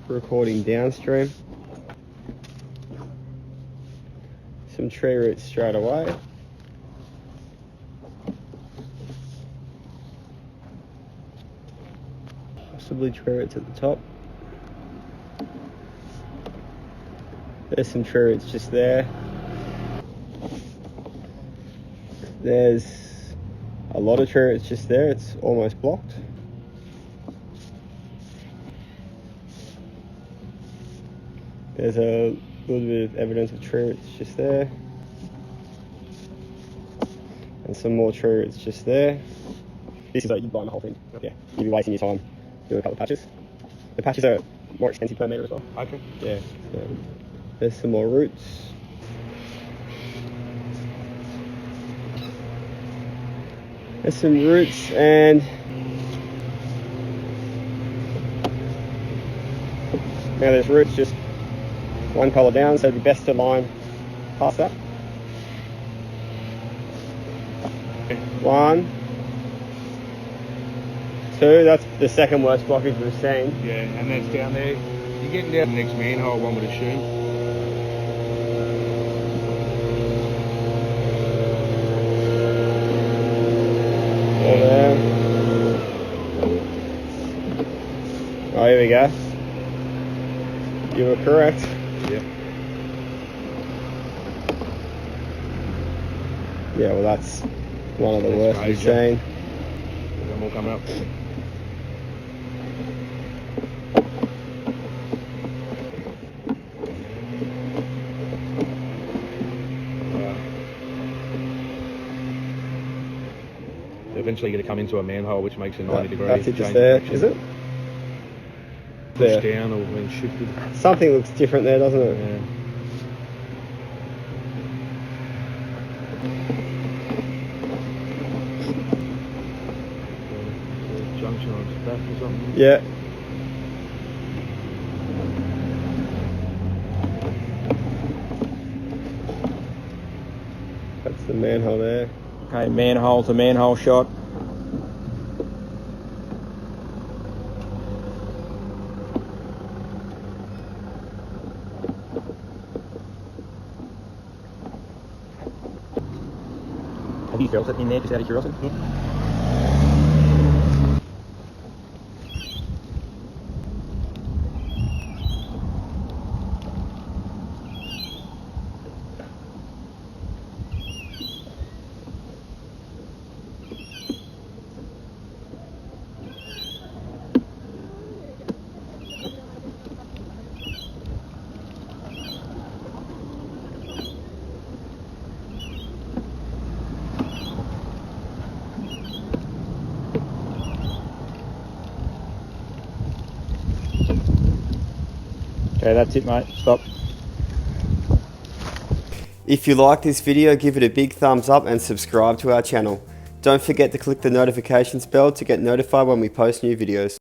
recording downstream. Some tree roots straight away. Possibly tree roots at the top. There's some tree roots just there. There's a lot of tree roots just there. It's almost blocked. There's a little bit of evidence of tree roots just there. And some more tree roots just there. This is you'd blind the whole thing. Yeah, you'd be wasting your time doing a couple of patches. The patches are more expensive per metre as well. Okay. Yeah. So there's some more roots. There's some roots and now there's roots just one colour down, so it'd be best to line past that. One, two, that's the second worst blockage we've seen. Yeah, and that's down there. You're getting down the next manhole, one would assume. All there. Oh, here we go. You were correct. Yeah. Yeah, well that's one of the worst we've seen. There's more coming up. Eventually you're going to come into a manhole which makes a 90 degree that's it change just there, direction. is it? Pushed There. down or been shifted. Something looks different there, doesn't it? Yeah. Junction on its back or something. Yeah. That's the manhole there. Okay, manhole to manhole shot. Have you felt it in there, just out of curiosity? Okay, that's it, mate. Stop. If you like this video, give it a big thumbs up and subscribe to our channel. Don't forget to click the notifications bell to get notified when we post new videos.